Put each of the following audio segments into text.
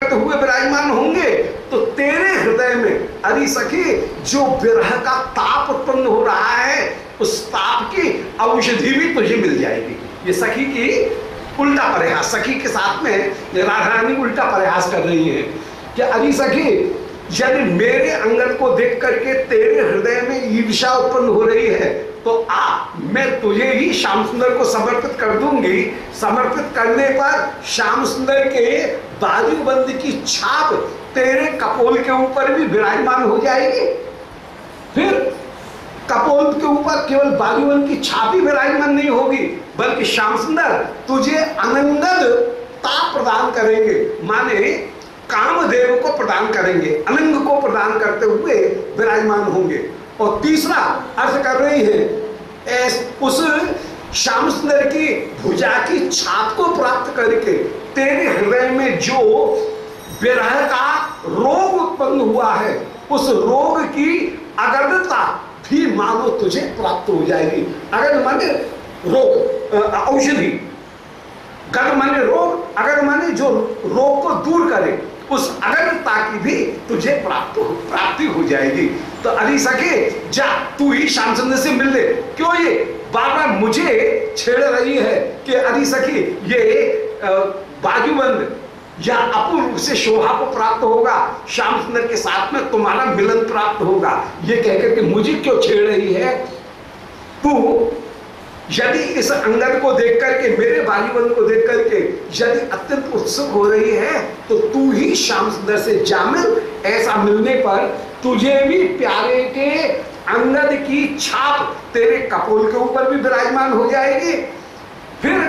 करते हुए विराजमान होंगे तो तेरे हृदय में अरे सखी जो विरह का ताप उत्पन्न हो रहा है उस ताप की औषधि भी तुझे मिल जाएगी। ये सखी की उल्टा प्रयास, सखी के साथ में राधा रानी उल्टा प्रयास कर रही है कि अरे सखी यदि मेरे अंगद को देख करके तेरे हृदय में ईर्ष्या उत्पन्न हो रही है तो मैं तुझे ही श्याम सुंदर को समर्पित कर दूंगी। समर्पित करने पर श्याम सुंदर के बाजूबंद की छाप तेरे कपोल के ऊपर भी विराजमान हो जाएगी। फिर कपोल के ऊपर केवल बाजूबंद की छाप ही विराजमान नहीं होगी बल्कि श्याम सुंदर तुझे अनंगद ताप प्रदान करेंगे, माने कामदेव को प्रदान करेंगे, अनंग को प्रदान करते हुए विराजमान होंगे। और तीसरा अर्थ कर रही है उस श्याम सुंदर की भुजा की छाप को प्राप्त करके तेरे हृदय में जो विरह का रोग उत्पन्न हुआ है उस रोग की अगधता भी मानो तुझे प्राप्त हो जाएगी। अगर माने रोग औषधि, गद माने रोग, अगर माने जो रोग को दूर करे उस अगधता की भी तुझे प्राप्ति हो जाएगी। तो अरे सके जा तू ही श्याम सुंदर से मिल ले। क्यों ये बार बार मुझे छेड़ रही है कि अरे सखी ये बाजूबंद या अपूर्व से शोभा को प्राप्त होगा, श्याम सुंदर के साथ में तुम्हारा मिलन प्राप्त होगा, ये कहकर के मुझे क्यों छेड़ रही है? तू यदि इस अंगद को देख करके, मेरे बाजूबंद को देख करके यदि अत्यंत उत्सुक हो रही है तो तू ही श्याम सुंदर से जा मिल। ऐसा मिलने पर तुझे भी प्यारे के अंगद की छाप तेरे कपोल के ऊपर भी विराजमान हो जाएगी। फिर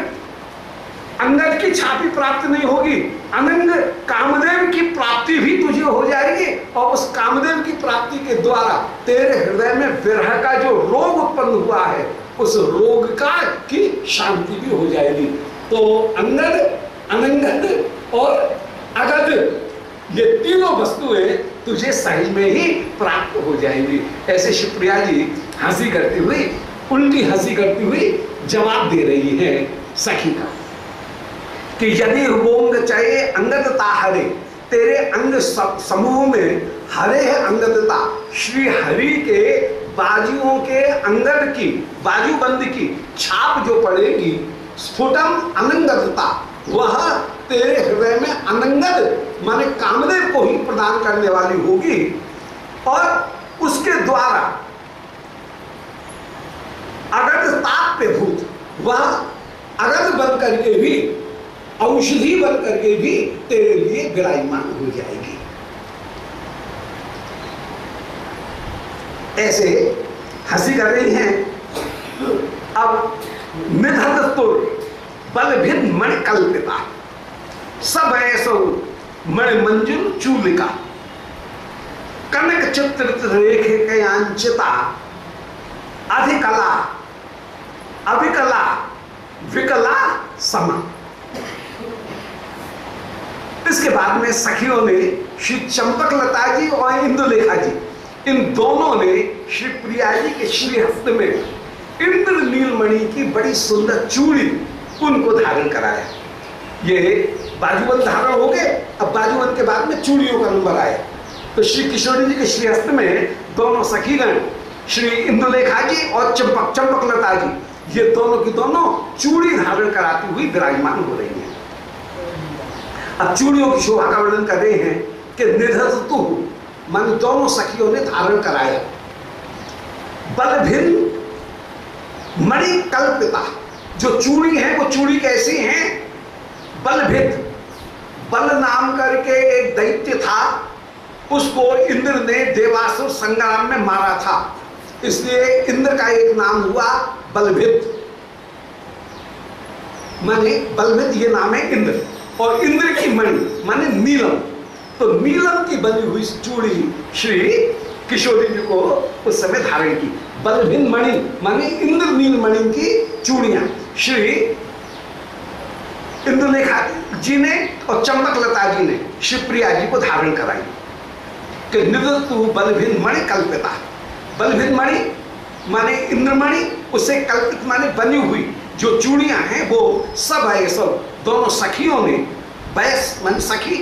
अंगद की छाप ही प्राप्त नहीं होगी, अनंग कामदेव की प्राप्ति भी तुझे हो जाएगी और उस कामदेव की प्राप्ति के द्वारा तेरे हृदय में विरह का जो रोग उत्पन्न हुआ है उस रोग का की शांति भी हो जाएगी। तो अंगद, अनंगद और अगध ये तीनों वस्तुएं तुझे सहज में ही प्राप्त हो जाएंगी। ऐसे शिवप्रिया जी हंसी करती हुई, उल्टी हंसी करती हुई जवाब दे रही है सखी का कि यदि रोंग चाहे अंगदता हरे, तेरे अंग समूह में हरे है अंगदता। श्री हरि के बाजुओं के अंगद की, बाजूबंद की छाप जो पड़ेगी, स्फुटम अनंगदता, वह तेरे हृदय में अनंगद माने कामदेव को ही प्रदान करने वाली होगी और उसके द्वारा अगध ताप पे भूत, वह अगध बन करके भी, औषधि बन करके भी तेरे लिए विराजमान हो जाएगी। ऐसे हंसी कर रही हैं। अब निधत तुर बल भिन्न मणि कल्पिता, सब ऐसो मणि मंजुल चूलिका, कनक चित्रित रेखे के अंचिता, अधिकला अविकला विकला समा। इसके बाद में सखियों ने श्री चंपकलता जी और इंदुलेखा जी, इन दोनों ने श्री प्रिया जी के श्रीहस्त में इंद्र नीलमणि की बड़ी सुंदर चूड़ी उनको धारण कराया। ये बाजूबंद धारण हो गए, अब बाजूबंद के बाद में चूड़ियों का नंबर आया। तो श्री किशोरी जी के श्रीहस्त में दोनों सखीगण श्री इंदुलेखा जी और चंपकलता जी, ये दोनों की दोनों चूड़ी धारण कराती हुई विराजमान हो रही है। अब चूड़ियों की शोभा का वर्णन कर रहे हैं कि निधतु मन दोनों सखियों ने धारण कराया। बल भिन्न मणि कल्पिता, जो चूड़ी है वो चूड़ी कैसी है? बलभित, बल नाम करके एक दैत्य था, उसको इंद्र ने देवासुर संग्राम में मारा था, इसलिए इंद्र का एक नाम हुआ बलभित। माने बलभित ये नाम है इंद्र, और इंद्र की मणि माने नीलम, तो नीलम की बनी हुई चूड़ी श्री किशोरी जी को उस समय धारण की। बलभिन मणि माने इंद्र नीलमणि की चूड़ियां श्री इंदुलेखा जी ने और चंपकलता जी ने शिवप्रिया जी को धारण कराई कि निधतु बलभिन मणि कल्पिता। बलभिन मणि माने इंद्रमणि, उससे कल्पित माने बनी हुई जो चूड़ियां हैं वो सब है, सब दोनों सखियों ने, बैस मन सखी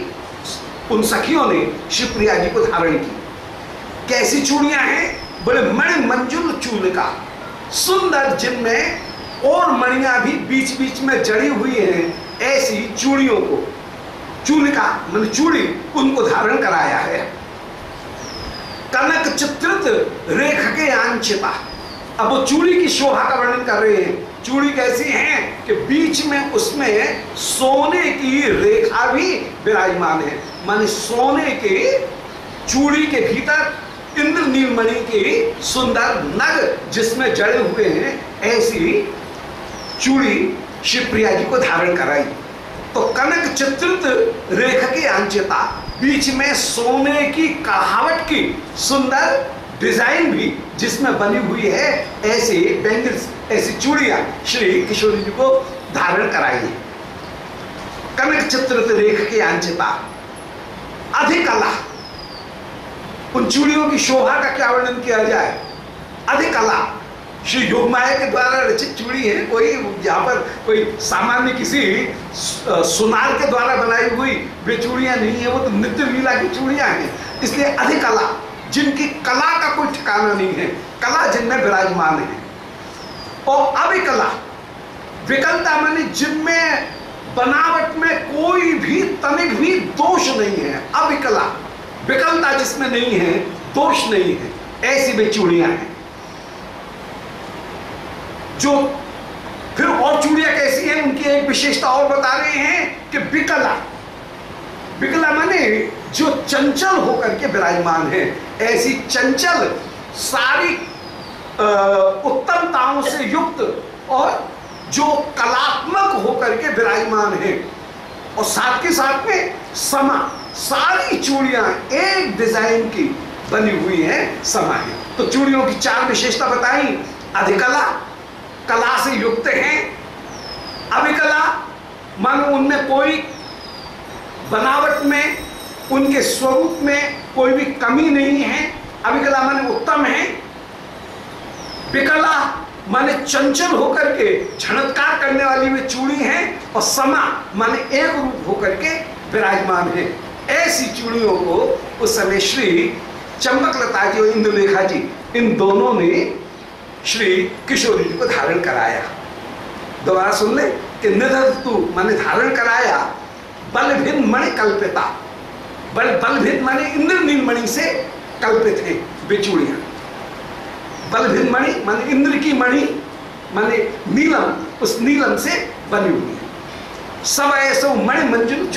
उन सखियों ने शिवप्रिया जी को धारण की। कैसी चूड़ियां हैं? बड़े मणि मंजुल चूलिका, सुंदर, जिनमें और मणियां भी बीच बीच में जड़ी हुई हैं, ऐसी चूड़ियों को, चूलिका मान चूड़ी, उनको धारण कराया है। कनक चित्रित रेख के आंचिता, अब वो चूड़ी की शोभा का वर्णन कर रहे हैं। चूड़ी कैसी है कि बीच में उसमें सोने की रेखा भी विराजमान है, माने सोने के चूड़ी के भीतर इंद्र नीलमणि की सुंदर नग जिसमें जड़े हुए हैं, ऐसी चूड़ी शिवप्रिया जी को धारण कराई। तो कनक चित्रित रेख की अंचिता, बीच में सोने की कढ़ावट की सुंदर डिजाइन भी जिसमें बनी हुई है, ऐसे बैंगल्स, ऐसी चूड़ियां श्री किशोरी जी को धारण कराई। कनक चित्रित रेख की अंचिता, अधिकला, उन चूड़ियों की शोभा का क्या वर्णन किया जाए? अधिकला, श्री योगमाया के द्वारा रचित चूड़ी है, कोई यहाँ पर कोई सामान्य किसी सुनार के द्वारा बनाई हुई वे चूड़ियां नहीं है, वो तो नित्य लीला की चूड़ियां हैं। इसलिए अधिकला, जिनकी कला का कोई ठिकाना नहीं है, कला जिनमें विराजमान है। और अविकला, विकलता माने जिनमें बनावट में कोई भी तनिक भी दोष नहीं है। अविकला, विकलता जिसमें नहीं है, दोष नहीं है, ऐसी वे चूड़ियां हैं। जो फिर और चूड़ियां कैसी हैं, उनकी एक विशेषता और बता रहे हैं कि विकला, विकला माने जो चंचल होकर के विराजमान है, ऐसी चंचल सारी उत्तमताओं से युक्त और जो कलात्मक होकर के विराजमान है, और साथ के साथ में समा, सारी चूड़ियां एक डिजाइन की बनी हुई हैं, समा है। तो चूड़ियों की चार विशेषता बताई। अधिकला, कला से युक्त हैं। अविकला मानो उनमें कोई बनावट में, उनके स्वरूप में कोई भी कमी नहीं है। अविकला माने उत्तम है। विकला माने चंचल होकर के झणत्कार करने वाली वे चूड़ी है। और समा माने एक रूप होकर के विराजमान है। ऐसी चूड़ियों को उस समय श्री चंपकलता जी और इंदुलेखा जी, इन दोनों ने श्री किशोरी जी को धारण कराया। दोबारा सुन ले कि निधतु माने धारण कराया, बलभिन मणि कल्पिता, बलभिन माने इंद्र नीलमणि से कल्पित है वे चूड़ियां। बलभिन मणि माने इंद्र की मणि, माने नीलम, उस नीलम से बनी हुई है। सब ऐसो मणि मंजुल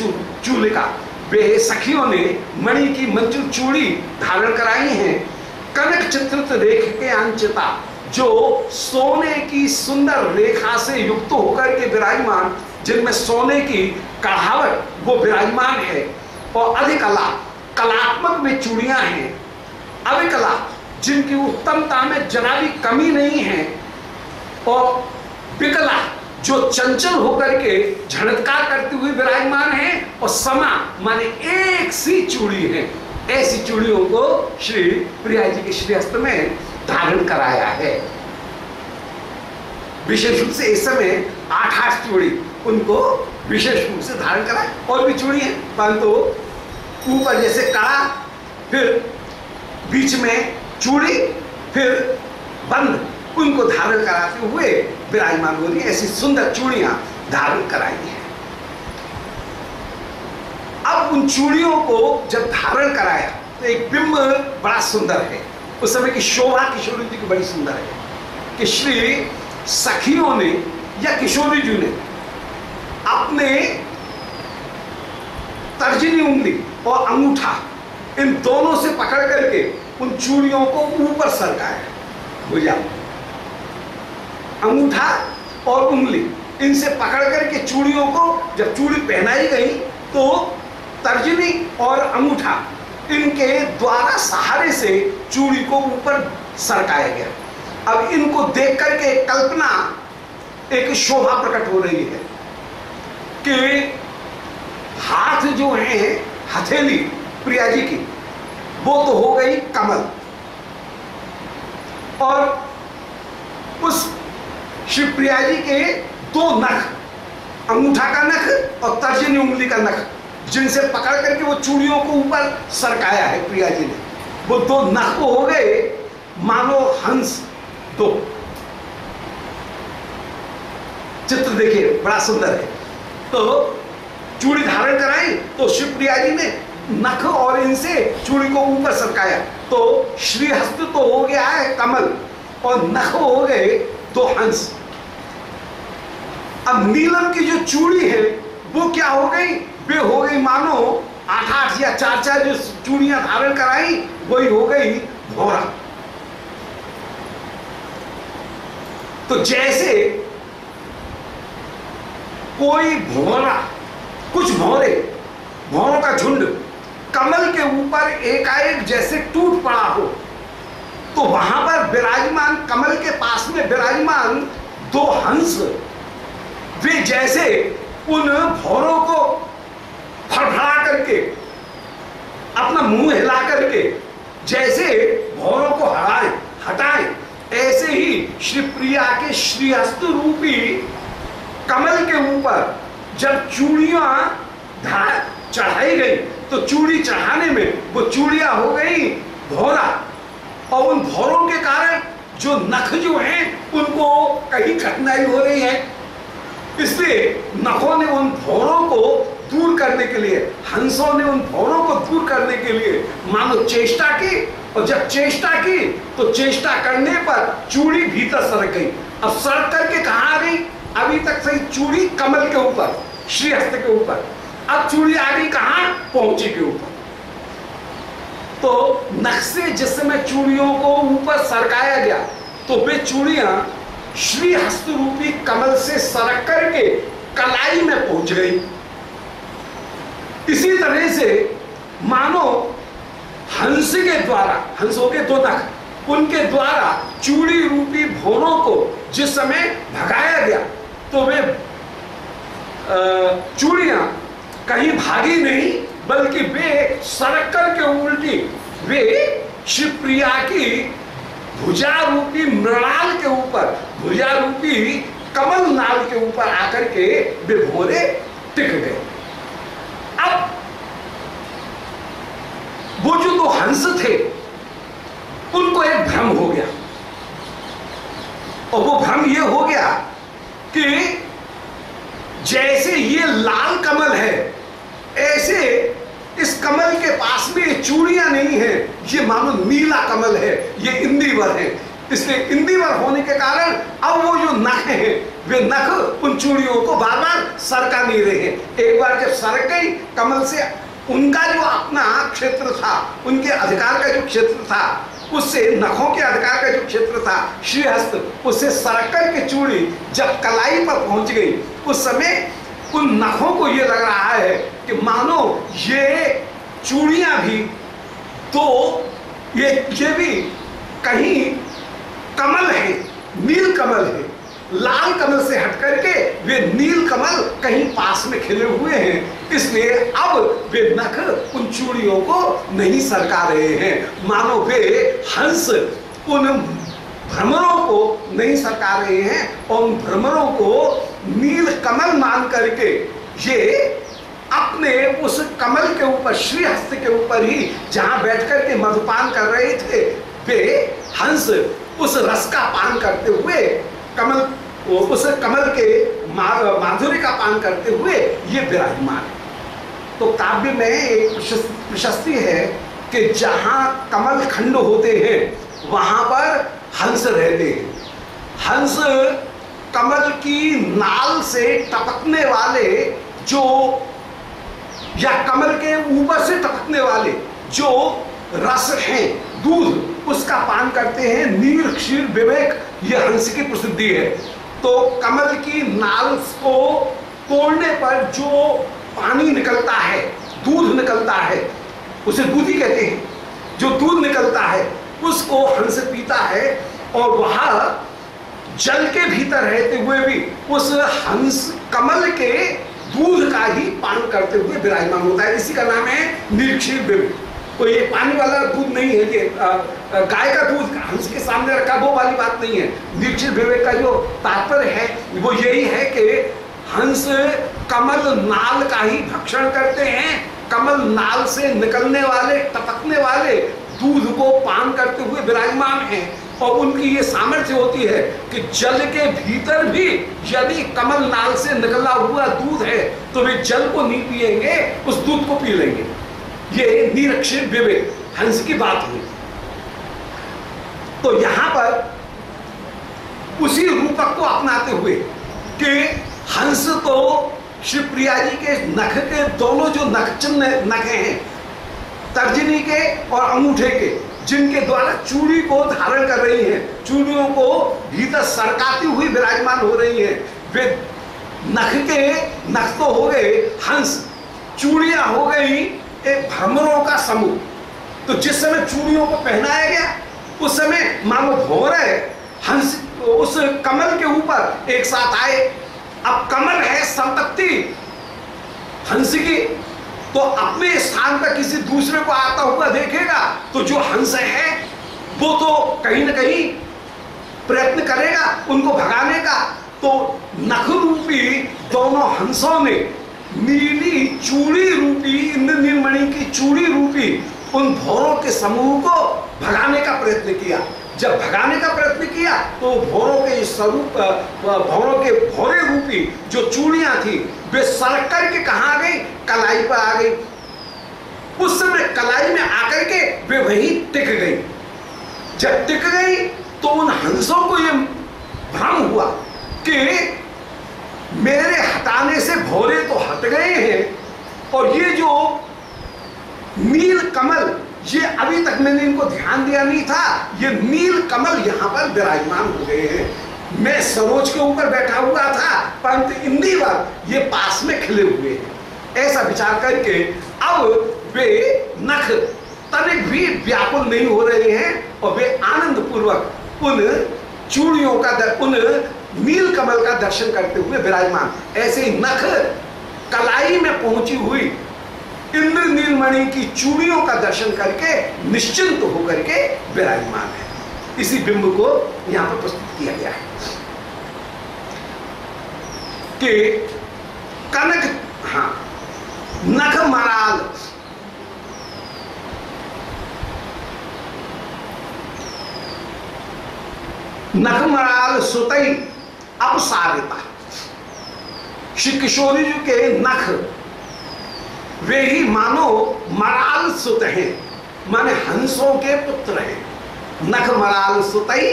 चूलिका, वे सखियों ने मणि की मंजुल चूड़ी धारण कराई हैं। कनक चित्रित रेख के अंचिता, जो सोने की सुंदर रेखा से युक्त होकर के विराजमान, जिनमें सोने की कढ़ावट वो विराजमान है। और अधिकला, कलात्मक में चूड़ियां हैं। अविकला, जिनकी उत्तमता में जरा भी कमी नहीं है। और विकला, जो चंचल होकर के झणत्कार करते हुए विराजमान है। और समा माने एक सी चूड़ी है। ऐसी चूड़ियों को श्री प्रिया जी के श्रीहस्त में धारण कराया है। विशेष रूप से इस समय 8 चूड़ी उनको विशेष रूप से धारण कराए। और भी चूड़ी है, परंतु ऊपर जैसे कड़ा, फिर बीच में चूड़ी, फिर बंद, उनको धारण कराते हुए विराजमान हो रही है। ऐसी सुंदर चूड़ियां धारण कराई हैं। अब उन चूड़ियों को जब धारण कराया तो एक बिंब बड़ा सुंदर है। उस समय की शोभा किशोरी जी की बड़ी सुंदर है कि श्री सखियों ने या किशोरी जी ने अपने तर्जनी उंगली और अंगूठा, इन दोनों से पकड़ करके उन चूड़ियों को ऊपर सरकाया। बुझा? अंगूठा और उंगली, इनसे पकड़ करके चूड़ियों को जब चूड़ी पहनाई गई तो तर्जनी और अंगूठा, इनके द्वारा सहारे से चूड़ी को ऊपर सरकाया गया। अब इनको देख करके कल्पना, एक शोभा प्रकट हो रही है कि हाथ जो है, हथेली प्रिया जी की, वो तो हो गई कमल, और उस श्री प्रिया जी के 2 नख, अंगूठा का नख और तर्जनी उंगली का नख, जिनसे पकड़ करके वो चूड़ियों को ऊपर सरकाया है प्रिया जी ने। वो दो नख हो गए मानो हंस। दो चित्र देखिए बड़ा सुंदर है। तो चूड़ी धारण कराई तो शिवप्रिया जी ने नख और इनसे चूड़ी को ऊपर सरकाया, तो श्रीहस्त तो हो गया है कमल और नख हो गए दो हंस। अब नीलम की जो चूड़ी है वो क्या हो गई, वे हो गई मानो 8-8 या 4-4 जो चूड़ियां धारण कराई वही हो गई भौरा। तो जैसे कोई भौरा, कुछ भौरों का झुंड कमल के ऊपर एकाएक जैसे टूट पड़ा हो, तो वहां पर विराजमान, कमल के पास में विराजमान दो हंस, वे जैसे उन भौरों को फड़फड़ा करके अपना मुंह हिला करके जैसे भौरों को हटाएं, ऐसे ही श्री प्रिया के श्रीहस्त रूपी कमल के ऊपर जब चूड़ियां चढ़ाई गई तो चूड़ी चढ़ाने में वो चूड़ियां हो गई भौरा, और उन भौरों के कारण जो नख जो हैं उनको कहीं कठिनाई हो रही है, इसलिए नखों ने उन भौरों को दूर करने के लिए, हंसों ने उन भौरों को दूर करने के लिए मानो चेष्टा की, और जब चेष्टा की तो चेष्टा करने पर चूड़ी भीतर सरक गई। अब सरक करके कहां आ गई, अभी तक सही चूड़ी कमल के ऊपर, श्रीहस्त के ऊपर, अब चूड़ी आ गई कहां, पहुंची के ऊपर। तो नख से जिस समय चूड़ियों को ऊपर सरकाया गया तो वे चूड़ियां श्रीहस्त रूपी कमल से सरक करके कलाई में पहुंच गई। इसी तरह से मानो हंस के द्वारा, हंसों के दो नख, उनके द्वारा चूड़ी रूपी भौरों को जिस समय भगाया गया तो वे चूड़ियां कहीं भागी नहीं, बल्कि वे सरक करके उल्टी वे शिवप्रिया की भुजा रूपी मृणाल के ऊपर, भुजा रूपी कमल नाल के ऊपर आकर के वे भौरे टिक गए। अब वो जो दो हंस थे उनको एक भ्रम हो गया, और वो भ्रम ये हो गया कि जैसे ये लाल कमल है ऐसे इस कमल के पास में ये चूड़ियां नहीं है, ये मानो नीला कमल है, ये इंदिवर है। इसलिए इंदिवर होने के कारण अब वो जो नख हैं वे नख उन चूड़ियों को बार बार सरका नहीं रहे हैं। एक बार जब सरक गई कमल से, उनका जो अपना क्षेत्र था, उनके अधिकार का जो क्षेत्र था, उससे नखों के अधिकार का जो क्षेत्र था श्रीहस्त, उससे सरक कर के चूड़ी जब कलाई पर पहुंच गई उस समय उन नखों को ये लग रहा है कि मानो ये चूड़ियां भी तो ये भी कहीं कमल है, नील कमल है, लाल कमल से हट करके वे नील कमल कहीं पास में खिले हुए हैं, इसलिए अब वे नख उन चूड़ियों को नहीं सरका रहे हैं, मानो वे हंस उन भ्रमरों को नहीं सरका रहे हैं, और उन भ्रमरों को नील कमल मान करके ये अपने उस कमल के ऊपर, श्रीहस्त के ऊपर ही जहां बैठ करके मधुपान कर रहे थे, वे हंस उस रस का पान करते हुए कमल, उस कमल के माधुर्य का पान करते हुए ये विराजमान है। तो काव्य में एक प्रशस्ति है कि जहां कमल खंड होते हैं वहां पर हंस रहते हैं। हंस कमल की नाल से टपकने वाले जो, या कमल के ऊपर से टपकने वाले जो रस हैं, दूध, उसका पान करते हैं। नीर क्षीर विवेक ये हंस की प्रसिद्धि है। तो कमल की नाल को तोड़ने पर जो पानी निकलता है, दूध निकलता है, उसे दूधी कहते हैं। जो दूध निकलता है उसको हंस पीता है, और वहां जल के भीतर रहते हुए भी उस हंस कमल के दूध का ही पान करते हुए विराजमान होता है। इसी का नाम है नीलक्षीर विवेक। तो ये पानी वाला दूध नहीं है, ये गाय का दूध हंस के सामने रखा वो वाली बात नहीं है। नीलक्षीर विवेक का जो तात्पर्य है वो यही है कि हंस कमल नाल का ही भक्षण करते हैं, कमल नाल से निकलने वाले टपकने वाले दूध को पान करते हुए विराजमान हैं। और उनकी ये सामर्थ्य होती है कि जल के भीतर भी यदि कमल नाल से निकला हुआ दूध है तो वे जल को नहीं पिएंगे, उस दूध को पी लेंगे। ये निरक्षर विवेक हंस की बात हुई। तो यहां पर उसी रूपक को अपनाते हुए कि हंस तो श्री प्रिया जी के नख के दोनों जो नख चिन्ह नख हैं, तर्जनी के और अंगूठे के, जिनके द्वारा चूड़ी को धारण कर रही हैं, चूड़ियों को भीतर सरकाती हुई विराजमान हो रही हैं, वे नख तो हो गए हंस, चूड़ियां हो गई एक भ्रमरों का समूह। तो जिस समय चूड़ियों को पहनाया गया उस समय मानो भौरे हंस उस कमल के ऊपर एक साथ आए। अब कमल है संपत्ति हंस की, तो अपने स्थान पर किसी दूसरे को आता हुआ देखेगा तो जो हंस है वो तो कहीं ना कहीं प्रयत्न करेगा उनको भगाने का। तो नख रूपी दोनों हंसों ने नीली चूड़ी रूपी, इंद्र नीलमणि की चूड़ी रूपी उन भौरों के समूह को भगाने का प्रयत्न किया। जब भगाने का प्रयत्न किया तो भौरों के स्वरूप, भौरों के भौरे रूपी जो चूड़ियां थी वे सरक करके कहाँ आ गई, कलाई पर आ गई। उस समय कलाई में आकर के वे वहीं टिक गई। जब टिक गई तो उन हंसों को ये भ्रम हुआ कि मेरे हटाने से भौरे तो हट गए हैं और ये जो नील कमल, ये अभी तक मैंने इनको ध्यान दिया नहीं था, ये नील कमल यहाँ पर विराजमान हो गए हैं। मैं सरोज के ऊपर बैठा हुआ था परंतु इंद्रिवर ये पास में खिले हुए हैं। ऐसा विचार करके अब वे नख तनिक भी व्याकुल नहीं हो रहे हैं और वे आनंद पूर्वक उन चूड़ियों का उन नील कमल का दर्शन करते हुए विराजमान। ऐसे ही नख कलाई में पहुंची हुई इंद्र नीलमणि की चूड़ियों का दर्शन करके निश्चिंत होकर के विराजमान है। इसी बिंब को यहां पर प्रस्तुत किया गया है कि कनक, हाँ, नख मराल, नख मराल सुतई अपसारिता। श्री किशोरी जी के नख वे ही मानो मराल सुत हैं, माने हंसों के पुत्र हैं। नख मराल सुतई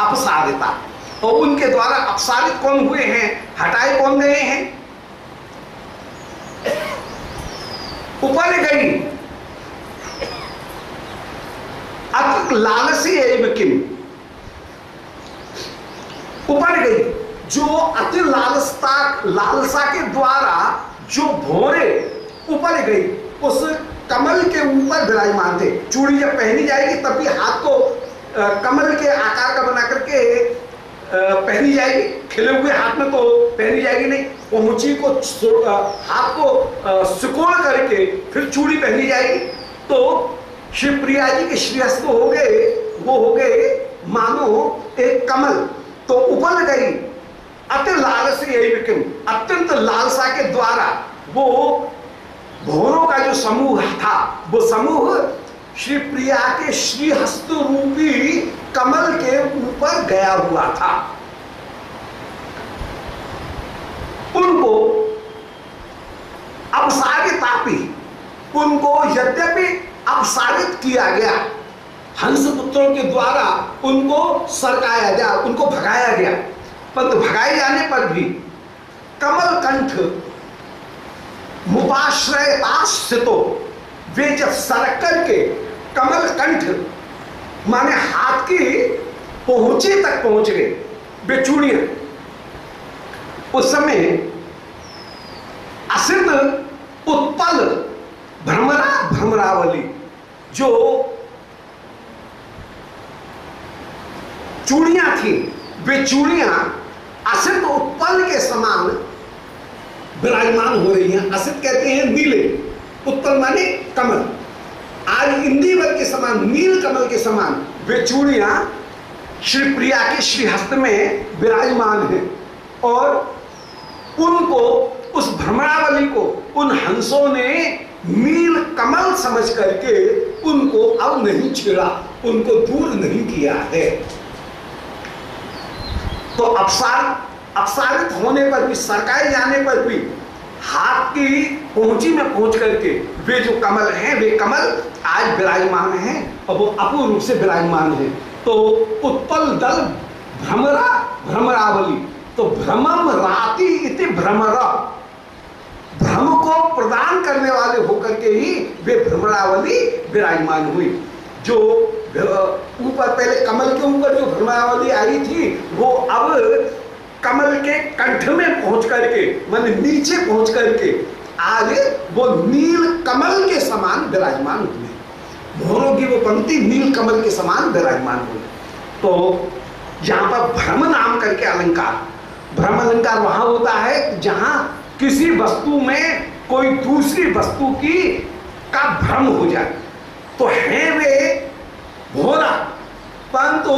अपसारिता, और उनके द्वारा अपसारित कौन हुए हैं, हटाए कौन गए हैं, ऊपर गई अत लालसी एवं किम, ऊपर गई जो अति लालसा के द्वारा जो भौरे ऊपर गई उस कमल के ऊपर विराजमान थे। चूड़ी जब पहनी जाएगी तब भी हाथ को कमल के आकार का बना करके पहनी जाएगी, खिले हुए हाथ में तो पहनी जाएगी नहीं, पहुंची को हाथ को सिकोड़ करके फिर चूड़ी पहनी जाएगी। तो श्री प्रिया जी के श्रीहस्त हो गए, वो हो गए मानो एक कमल। तो उपल गई अति लालसी एवं, अत्यंत लालसा के द्वारा वो भौरों का जो समूह था वो समूह श्री प्रिया के श्रीहस्त रूपी कमल के ऊपर गया हुआ था। उनको अपसारितापी, उनको यद्यपि अपसारित किया गया, हंस पुत्रों के द्वारा उनको सरकाया गया, उनको भगाया गया, परंतु भगाए जाने पर भी कमल कंठ मुपाश्रयतास्थितो, वे जब सरक करके कमल कंठ माने हाथ की पहुंचे तक पहुंच गए वे चूड़ियां, उस समय असित उत्पल भ्रमरावली जो चूड़ियां थी वे चूड़ियां असित उत्पल के समान विराजमान हो रही हैं। असित कहते हैं नीले, उत्पल माने कमल, आज इंद्रिवर के समान नील कमल के समान वे चूड़ियां श्री प्रिया के श्रीहस्त में विराजमान हैं और उनको उस भ्रमरावली को उन हंसों ने नील कमल समझ करके उनको अब नहीं छेड़ा, उनको दूर नहीं किया है। तो अपसारित होने पर भी, सरकाए जाने पर भी हाथ की पहुंची में पहुंच करके वे जो कमल हैं, वे कमल आज विराजमान हैं और वो अपूर्ण रूप से विराजमान है। तो उत्पल दल भ्रमरावली, तो भ्रमम राति इति भ्रमरा, भ्रम को प्रदान करने वाले होकर के ही वे भ्रमरावली विराजमान हुई। जो ऊपर पहले कमल के ऊपर जो भ्रमरावली आई थी, वो अब कमल के कंठ में पहुंच करके, माने नीचे पहुंच करके आज वो नील कमल के समान विराजमान हुए। भौरों की वो पंक्ति नील कमल के समान विराजमान हुई। तो यहां पर भ्रम नाम करके अलंकार, भ्रम अलंकार वहां होता है जहां किसी वस्तु में कोई दूसरी वस्तु की का भ्रम हो जाए। तो है वे भौरा, परंतु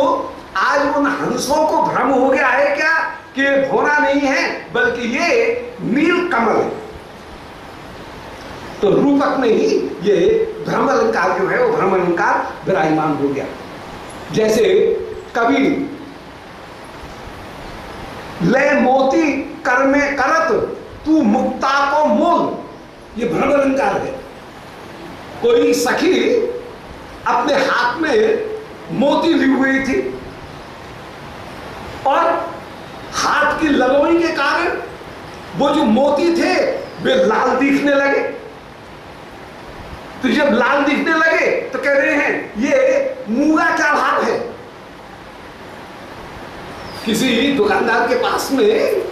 आज उन हंसों को भ्रम हो गया है क्या कि भौरा नहीं है बल्कि ये नील कमल है। तो रूपक में ही ये भ्रम अलंकार जो है वो भ्रम अलंकार विराजमान हो गया। जैसे कभी ले मोती कर में करत तू मुक्ता को मोल, ये भ्रम अलंकार है। कोई सखी अपने हाथ में मोती ली हुई थी और हाथ की लगोई के कारण वो जो मोती थे वे लाल दिखने लगे। तो जब लाल दिखने लगे तो कह रहे हैं ये मूंगा क्या भाव है। किसी दुकानदार के पास में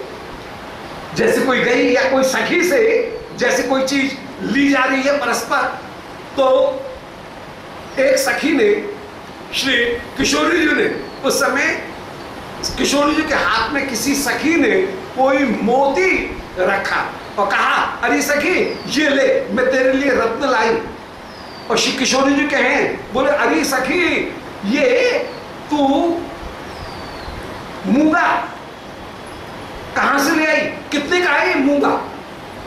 जैसे कोई गई या कोई सखी से जैसे कोई चीज ली जा रही है परस्पर, तो एक सखी ने श्री किशोरी जी ने उस समय किशोरी जी के हाथ में किसी सखी ने कोई मोती रखा और कहा अरे सखी ये ले, मैं तेरे लिए रत्न लाई। और श्री किशोरी जी कहें, बोले अरे सखी ये तू मूंगा कहां से ले आई, कितने का है मूंगा।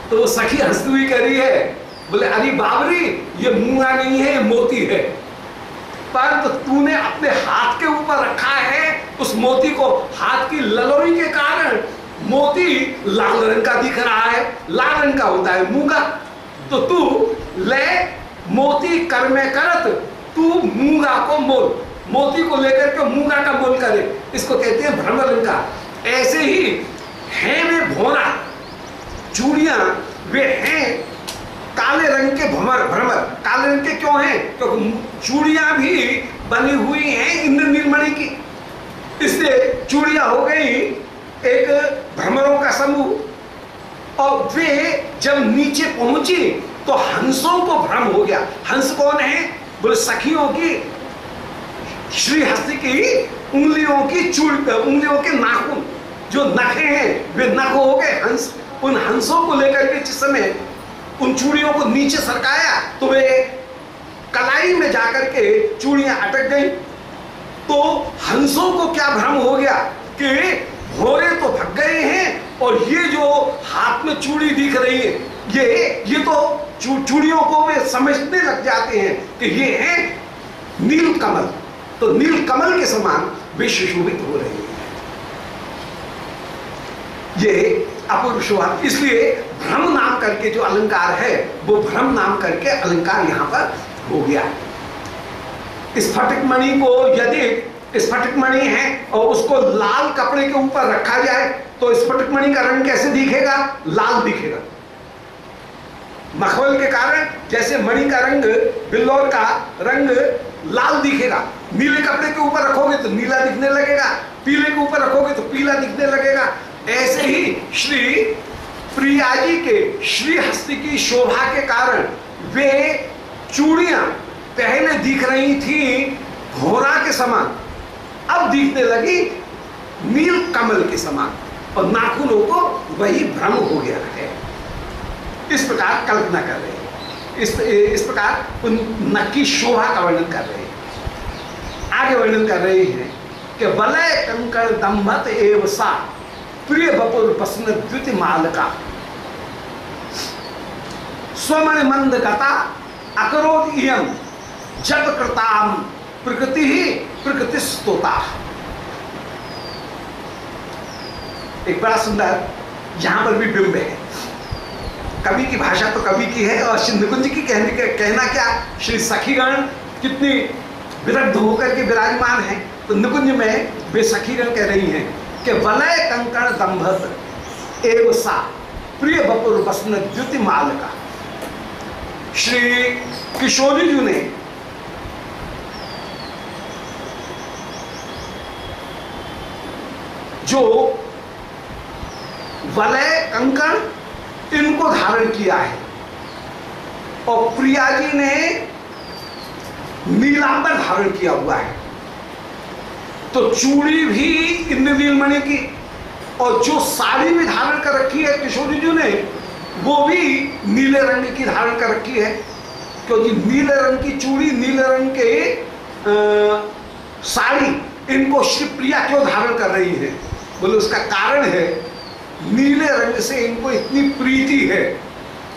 तो वो सखी हंसती हुई कह रही है, बोले अरे बाबरी ये मूंगा नहीं है, ये मोती है। पर तो तूने अपने हाथ के ऊपर रखा है उस मोती को, हाथ की ललोई के कारण मोती लाल रंग का दिख रहा है, लाल रंग का होता है मूंगा। तो तू ले मोती कर में करत तू मूंगा को मोल, मोती को लेकर के मूंगा का मोल करे, इसको कहते हैं भ्रम अलंकार। ऐसे ही हैं वे भौरा, चूड़ियां वे हैं काले रंग के भ्रमर। काले रंग के क्यों हैं? क्योंकि चूड़ियां भी बनी हुई हैं इंद्रनील मणि की, इसलिए चूड़ियां हो गई एक भ्रमरों का समूह। और वे जब नीचे पहुंची तो हंसों को भ्रम हो गया। हंस कौन है? बोले सखियों की श्रीहस्ती की उंगलियों की उंगलियों के नाखून, जो नखे हैं वे नख हो गए हंस। उन हंसों को लेकर के जिस समय उन चूड़ियों को नीचे सरकाया तो वे कलाई में जाकर के चूड़ियां अटक गई। तो हंसों को क्या भ्रम हो गया कि भौरे तो भग गए हैं और ये जो हाथ में चूड़ी दिख रही है ये तो चूड़ियों को वे समझने लग जाते हैं कि ये है नील कमल। तो नील कमल के समान वे सुशोभित हो रहे हैं। ये अपूर्व शोभा, इसलिए भ्रम नाम करके जो अलंकार है वो भ्रम नाम करके अलंकार यहां पर हो गया। स्फटिक मणि को यदि स्फटिक मणि है और उसको लाल कपड़े के ऊपर रखा जाए तो स्फटिक मणि का रंग कैसे दिखेगा? लाल दिखेगा। मखमल के कारण जैसे मणि का रंग, बिल्लौर का रंग लाल दिखेगा। नीले कपड़े के ऊपर रखोगे तो नीला दिखने लगेगा, पीले के ऊपर रखोगे तो पीला दिखने लगेगा। ऐसे ही श्री प्रिया जी के श्रीहस्ती की शोभा के कारण वे चूड़ियां पहले दिख रही थी भौरा के समान, अब दिखने लगी नील कमल के समान, और नाखूनों को वही भ्रम हो गया है। इस प्रकार कल्पना कर रहे हैं, इस प्रकार उन नख की शोभा का वर्णन कर रहे हैं। आगे वर्णन कर रहे हैं कि वलय कंकण दंभत एव सा प्रिय बपुर पसन द्युति मालका। स्वमणि मंद गता अकरोद इयम जप कृताम प्रकृति ही प्रकृति स्तोता। एक बड़ा सुंदर यहां पर भी बिंब है। कवि की भाषा तो कवि की है और श्री निकुंज की कहना क्या, श्री सखीगण कितनी विरक्त होकर के विराजमान है। तो निकुंज में वे सखीगण कह रही हैं कि वलय कंकण दंभत एव सा प्रिय बपुर वसन द्युति माल का। श्री किशोरी जी ने जो वलय कंकण इनको धारण किया है और प्रिया जी ने नीलांबर धारण किया हुआ है, तो चूड़ी भी इंद्रनीलमणि की और जो साड़ी भी धारण कर रखी है किशोरी जी ने वो भी नीले रंग की धारण कर रखी है। क्योंकि नीले रंग की चूड़ी, नीले रंग के साड़ी, इनको श्री प्रिया क्यों धारण कर रही है? बोले उसका कारण है नीले रंग से इनको इतनी प्रीति है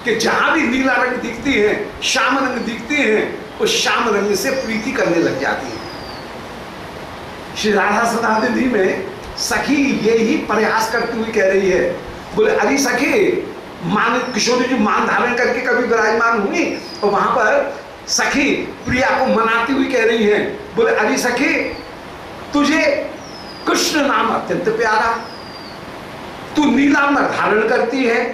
कि जहां भी नीला रंग दिखती है, श्याम रंग दिखती है, उस श्याम रंग से प्रीति करने लग जाती है। श्री राधा सदा निधि में सखी यही प्रयास करती हुई कह रही है, बोले अरे सखी, मान किशोरी जी मान धारण करके कभी विराजमान हुई और वहां पर सखी प्रिया को मनाती हुई कह रही है, बोले अरे सखी, तुझे कृष्ण नाम अत्यंत प्यारा, तू नीलांबर धारण करती है,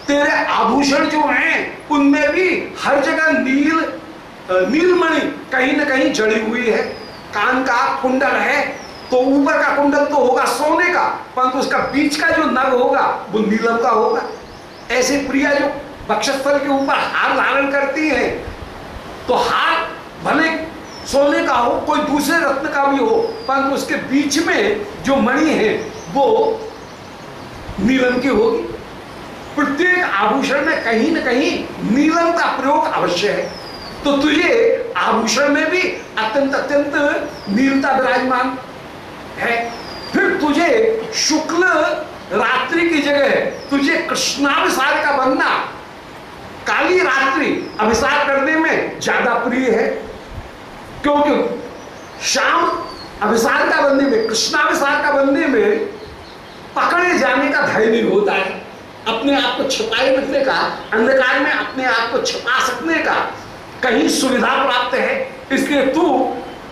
तेरे आभूषण जो हैं उनमें भी हर जगह नीलमणि कहीं ना कहीं जड़ी हुई है। कान का कुंडल है तो ऊपर का कुंडल तो होगा सोने का, परंतु उसका बीच का जो नग होगा वो नीलम का होगा। ऐसे प्रिया जो वक्षस्थल के ऊपर हार धारण करती है तो हार भले सोने का हो, कोई दूसरे रत्न का भी हो, परंतु उसके बीच में जो मणि है वो नीलम की होगी। प्रत्येक आभूषण में कहीं न कहीं नीलम का प्रयोग अवश्य है। तो तुझे आभूषण में भी अत्यंत अत्यंत नीलता विराजमान है। फिर तुझे शुक्ल रात्रि की जगह तुझे कृष्णाभिसार का बनना काली रात्रि अभिसार करने में ज्यादा प्रिय है, क्योंकि शाम अभिसार का बनने में, कृष्णाभिसार का बनने में पकड़े जाने का धैर्य नहीं होता है, अपने आप को छिपाए रखने का, अंधकार में अपने आप को छिपा सकने का कहीं सुविधा प्राप्त है। इसलिए तू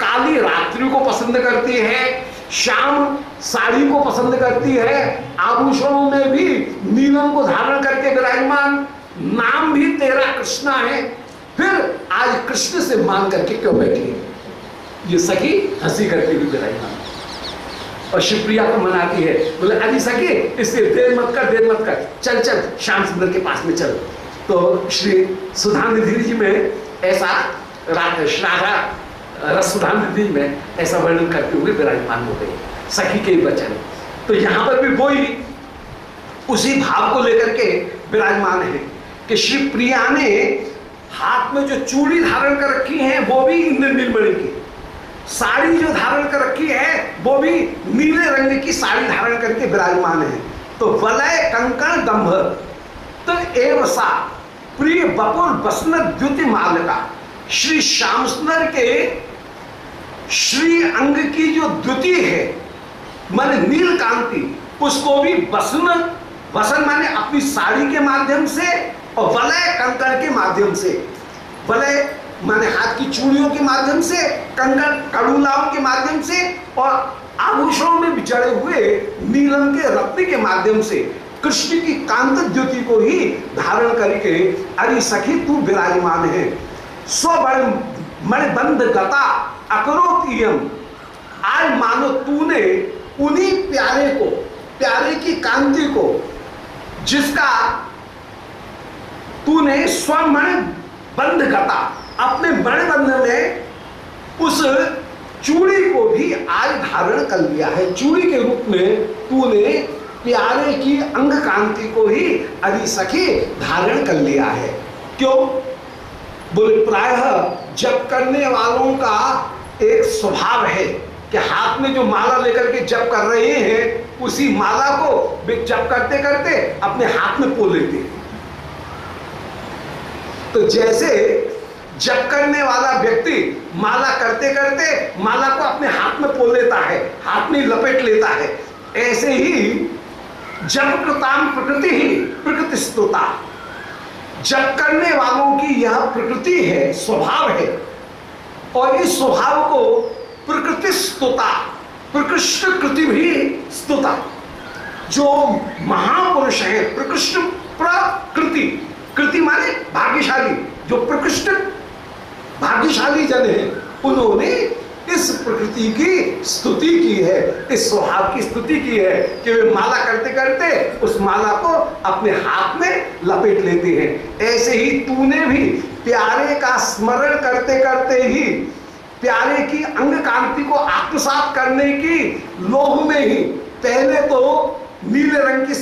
काली रात्रि को पसंद करती है, शाम साड़ी को पसंद करती है, आभूषणों में भी नीलम को धारण करके विराजमान, नाम भी तेरा कृष्णा है, फिर आज कृष्ण से मान करके क्यों बैठी है? ये सखी हंसी करके भी विराजमान और शिवप्रिया को मनाती है, बोले अरे सखी, इसलिए देर मत कर, चल चल श्याम सुंदर के पास में चल। तो श्री सुधानिधि जी में ऐसा राधा रस सुधानिधि में ऐसा वर्णन करते हुए विराजमान हो गए सखी के वचन। तो यहाँ पर भी वही उसी भाव को लेकर के विराजमान है कि श्री प्रिया ने हाथ में जो चूड़ी धारण कर रखी है वो भी इंद्रनीलमणि की, साड़ी जो धारण कर रखी है वो भी नीले रंग की साड़ी धारण करके विराजमान है। तो वलय कंकण दंभ तो एव सा प्रिय बपुर बसन द्युति मालका। श्री श्याम सुंदर के श्री अंग की जो द्युति है माने नील कांति, उसको भी बसन माने अपनी साड़ी के माध्यम से और वलय कंकण के माध्यम से, वलय माने हाथ की चूड़ियों के माध्यम से, कंकण कड़ूलाओं के माध्यम से और आभूषणों में भी जड़े हुए नीलम के रत्न के माध्यम से कृष्ण की कांत द्युति को ही धारण करके अरे सखी तू विराजमान है। मणिबंध गता अकरोत इयम, आज मानो तूने उन्हीं प्यारे को, प्यारे की कांति को, जिसका तूने स्वमणि बंध गता, अपने मणिबंध में उस चूड़ी को भी आज धारण कर लिया है। चूड़ी के रूप में तूने प्यारे की अंग कांति को ही अरे सखी धारण कर लिया है। क्यों? बोले प्रायः जप करने वालों का एक स्वभाव है कि हाथ में जो माला लेकर के जप कर रहे हैं उसी माला को वे जप करते करते अपने हाथ में पो लेते हैं। तो जैसे जप करने वाला व्यक्ति माला करते करते माला को अपने हाथ में पो लेता है, हाथ में लपेट लेता है, ऐसे ही जप कृताम प्रकृति ही प्रकृति स्तुता, जप करने वालों की यह प्रकृति है, स्वभाव है, और इस स्वभाव को प्रकृति स्तुता, प्रकृष्ट कृति भी स्तुता, जो महापुरुष है प्रकृष्ट प्रकृति, कृति माने भाग्यशाली, जो प्रकृष्ट भाग्यशाली जन है उन्होंने इस प्रकृति की स्तुति की है, इस स्वभाव की स्तुति की है कि वे माला करते करते उस माला को अपने हाथ में लपेट लेते हैं। ऐसे ही तूने भी प्यारे का स्मरण करते करते ही प्यारे की अंग कांति को आत्मसात करने की लोभ में ही पहले तो नीले रंग की